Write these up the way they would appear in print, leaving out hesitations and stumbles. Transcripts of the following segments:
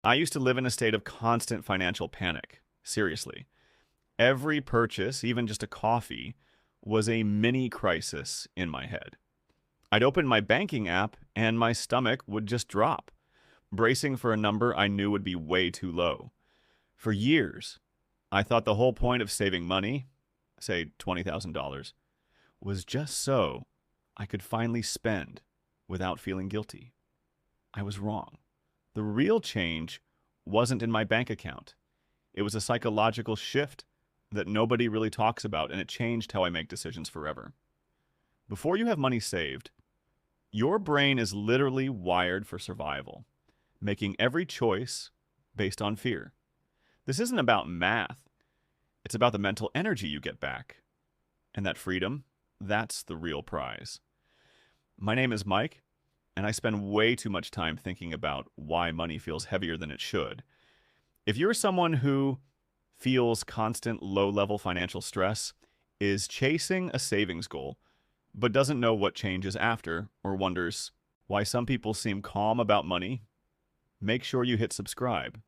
I used to live in a state of constant financial panic. Seriously. Every purchase, even just a coffee, was a mini crisis in my head. I'd open my banking app and my stomach would just drop, bracing for a number I knew would be way too low. For years, I thought the whole point of saving money, say $20,000, was just so I could finally spend without feeling guilty. I was wrong. The real change wasn't in my bank account. It was a psychological shift that nobody really talks about, and it changed how I make decisions forever. Before you have money saved, your brain is literally wired for survival, making every choice based on fear. This isn't about math. It's about the mental energy you get back. And that freedom, that's the real prize. My name is Mike, and I spend way too much time thinking about why money feels heavier than it should. If you're someone who feels constant low-level financial stress, is chasing a savings goal, but doesn't know what changes after, or wonders why some people seem calm about money, make sure you hit subscribe.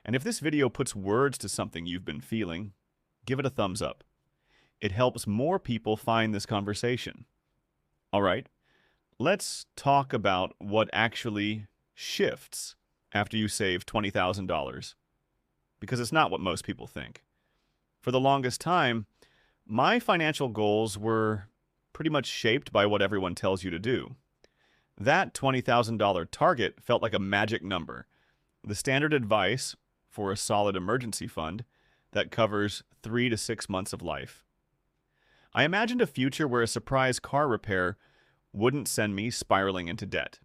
And if this video puts words to something you've been feeling, give it a thumbs up. It helps more people find this conversation. All right, let's talk about what actually shifts after you save $20,000. Because it's not what most people think. For the longest time, my financial goals were pretty much shaped by what everyone tells you to do. That $20,000 target felt like a magic number, the standard advice for a solid emergency fund that covers 3 to 6 months of life. I imagined a future where a surprise car repair wouldn't send me spiraling into debt.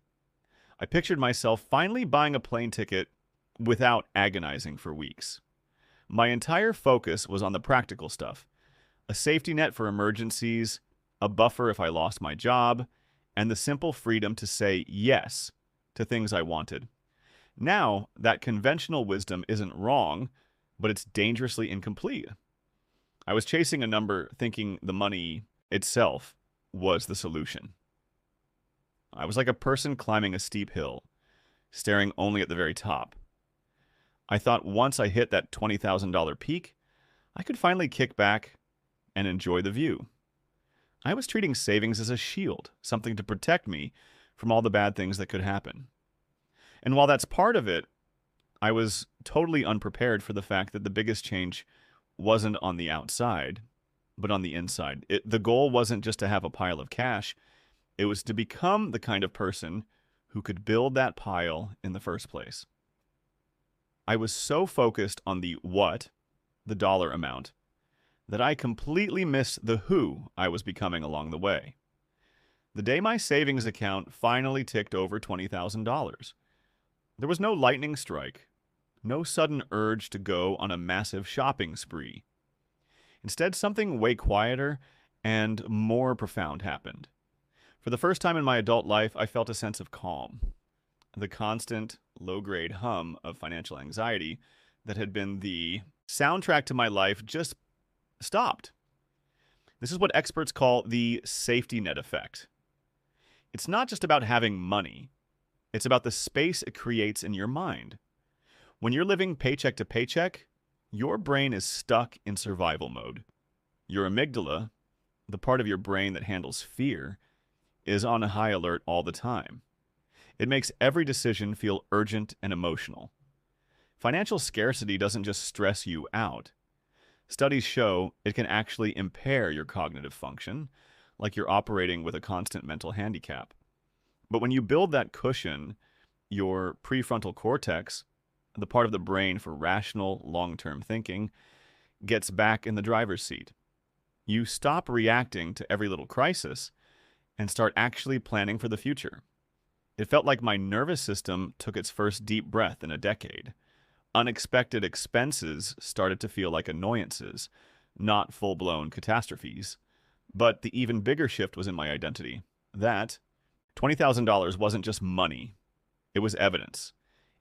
I pictured myself finally buying a plane ticket without agonizing for weeks. My entire focus was on the practical stuff: a safety net for emergencies, a buffer if I lost my job, and the simple freedom to say yes to things I wanted. Now, that conventional wisdom isn't wrong, but it's dangerously incomplete. I was chasing a number thinking the money itself was the solution. I was like a person climbing a steep hill, staring only at the very top. I thought once I hit that $20,000 peak, I could finally kick back and enjoy the view. I was treating savings as a shield, something to protect me from all the bad things that could happen. And while that's part of it, I was totally unprepared for the fact that the biggest change wasn't on the outside, but on the inside. The goal wasn't just to have a pile of cash. It was to become the kind of person who could build that pile in the first place. I was so focused on the what, the dollar amount, that I completely missed the who I was becoming along the way. The day my savings account finally ticked over $20,000, there was no lightning strike, no sudden urge to go on a massive shopping spree. Instead, something way quieter and more profound happened. For the first time in my adult life, I felt a sense of calm. The constant, low-grade hum of financial anxiety that had been the soundtrack to my life just stopped. This is what experts call the safety net effect. It's not just about having money. It's about the space it creates in your mind. When you're living paycheck to paycheck, your brain is stuck in survival mode. Your amygdala, the part of your brain that handles fear, is on a high alert all the time. It makes every decision feel urgent and emotional. Financial scarcity doesn't just stress you out. Studies show it can actually impair your cognitive function, like you're operating with a constant mental handicap. But when you build that cushion, your prefrontal cortex, the part of the brain for rational, long-term thinking, gets back in the driver's seat. You stop reacting to every little crisis and start actually planning for the future. It felt like my nervous system took its first deep breath in a decade. Unexpected expenses started to feel like annoyances, not full-blown catastrophes. But the even bigger shift was in my identity. That $20,000 wasn't just money. It was evidence.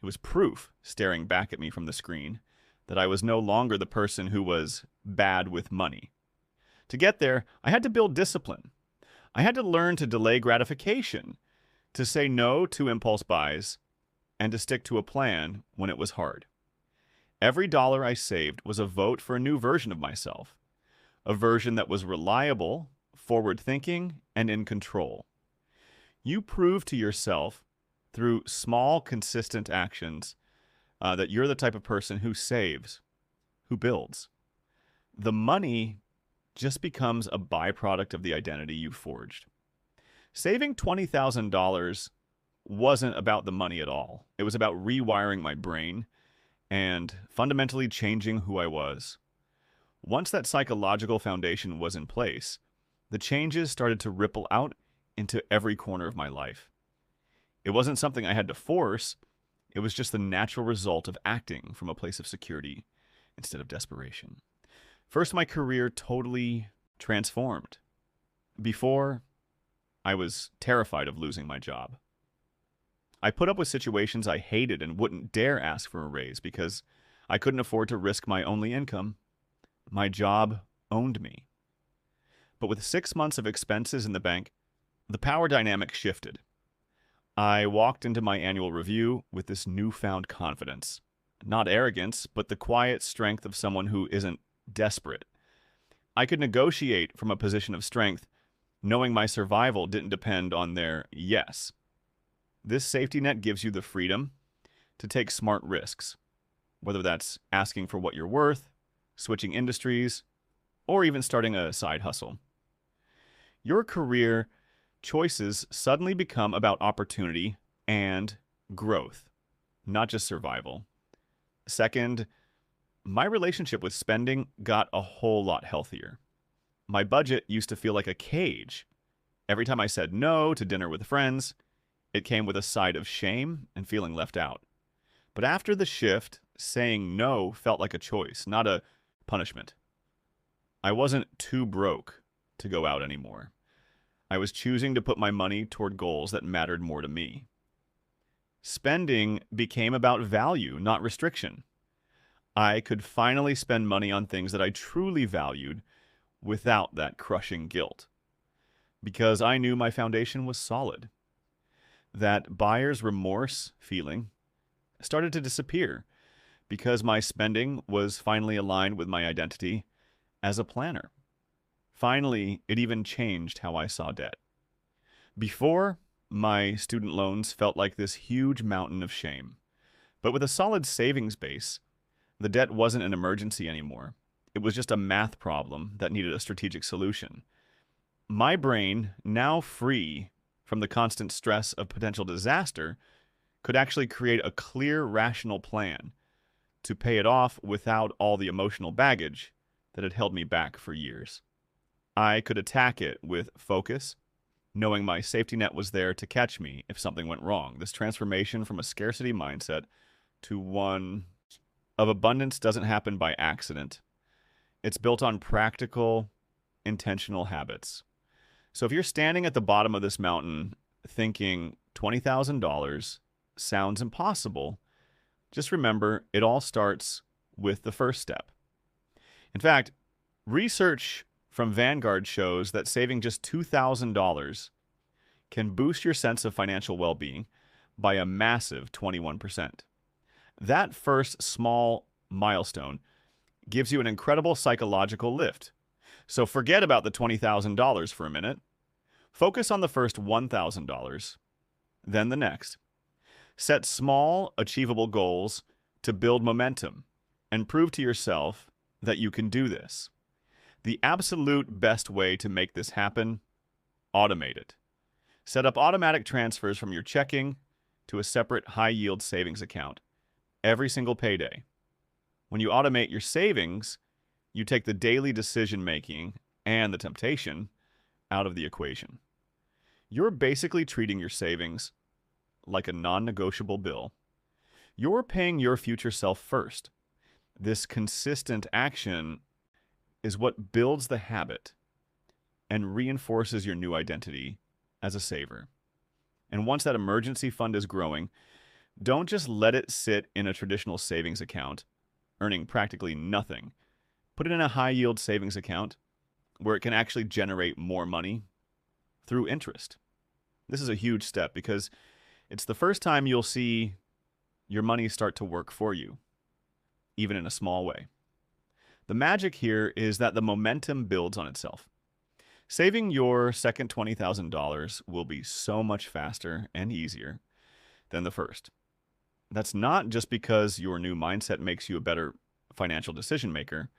It was proof staring back at me from the screen that I was no longer the person who was bad with money. To get there, I had to build discipline. I had to learn to delay gratification, to say no to impulse buys, and to stick to a plan when it was hard. Every dollar I saved was a vote for a new version of myself, a version that was reliable, forward-thinking, and in control. You prove to yourself through small, consistent actions that you're the type of person who saves, who builds. The money just becomes a byproduct of the identity you forged. Saving $20,000 wasn't about the money at all. It was about rewiring my brain and fundamentally changing who I was. Once that psychological foundation was in place, the changes started to ripple out into every corner of my life. It wasn't something I had to force. It was just the natural result of acting from a place of security instead of desperation. First, my career totally transformed. Before, I was terrified of losing my job. I put up with situations I hated and wouldn't dare ask for a raise because I couldn't afford to risk my only income. My job owned me. But with 6 months of expenses in the bank, the power dynamic shifted. I walked into my annual review with this newfound confidence. Not arrogance, but the quiet strength of someone who isn't desperate. I could negotiate from a position of strength, knowing my survival didn't depend on their yes. This safety net gives you the freedom to take smart risks, whether that's asking for what you're worth, switching industries, or even starting a side hustle. Your career choices suddenly become about opportunity and growth, not just survival. Second, my relationship with spending got a whole lot healthier. My budget used to feel like a cage. Every time I said no to dinner with friends, it came with a side of shame and feeling left out. But after the shift, saying no felt like a choice, not a punishment. I wasn't too broke to go out anymore. I was choosing to put my money toward goals that mattered more to me. Spending became about value, not restriction. I could finally spend money on things that I truly valued without that crushing guilt, because I knew my foundation was solid. That buyer's remorse feeling started to disappear because my spending was finally aligned with my identity as a planner. Finally, it even changed how I saw debt. Before, my student loans felt like this huge mountain of shame. But with a solid savings base, the debt wasn't an emergency anymore. It was just a math problem that needed a strategic solution. My brain, now free from the constant stress of potential disaster, could actually create a clear, rational plan to pay it off without all the emotional baggage that had held me back for years. I could attack it with focus, knowing my safety net was there to catch me if something went wrong. This transformation from a scarcity mindset to one of abundance doesn't happen by accident. It's built on practical, intentional habits. So if you're standing at the bottom of this mountain thinking $20,000 sounds impossible, just remember it all starts with the first step. In fact, research from Vanguard shows that saving just $2,000 can boost your sense of financial well-being by a massive 21%. That first small milestone gives you an incredible psychological lift. So forget about the $20,000 for a minute. Focus on the first $1,000, then the next. Set small, achievable goals to build momentum and prove to yourself that you can do this. The absolute best way to make this happen, automate it. Set up automatic transfers from your checking to a separate high-yield savings account every single payday. When you automate your savings, you take the daily decision-making and the temptation out of the equation. You're basically treating your savings like a non-negotiable bill. You're paying your future self first. This consistent action is what builds the habit and reinforces your new identity as a saver. And once that emergency fund is growing, don't just let it sit in a traditional savings account, earning practically nothing. Put it in a high-yield savings account where it can actually generate more money through interest. This is a huge step because it's the first time you'll see your money start to work for you, even in a small way. The magic here is that the momentum builds on itself. Saving your second $20,000 will be so much faster and easier than the first. That's not just because your new mindset makes you a better financial decision maker,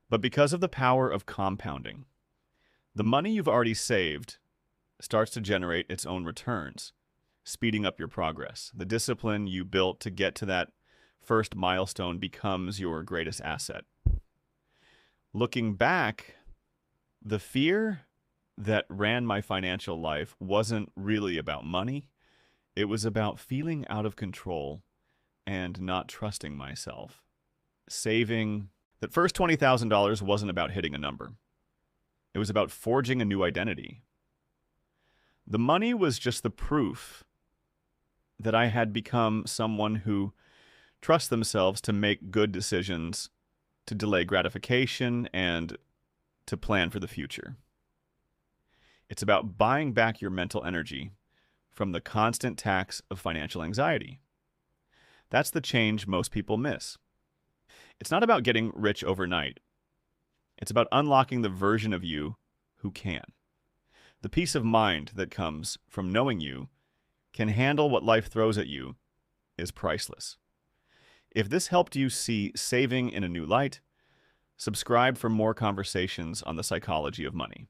but because of the power of compounding. The money you've already saved starts to generate its own returns, speeding up your progress. The discipline you built to get to that first milestone becomes your greatest asset. Looking back, the fear that ran my financial life wasn't really about money. It was about feeling out of control and not trusting myself. Saving that first $20,000 wasn't about hitting a number. It was about forging a new identity. The money was just the proof that I had become someone who trusts themselves to make good decisions, to delay gratification, and to plan for the future. It's about buying back your mental energy from the constant tax of financial anxiety. That's the change most people miss. It's not about getting rich overnight. It's about unlocking the version of you who can. The peace of mind that comes from knowing you can handle what life throws at you is priceless. If this helped you see saving in a new light, subscribe for more conversations on the psychology of money.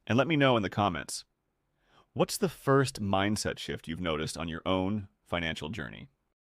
And let me know in the comments, what's the first mindset shift you've noticed on your own financial journey?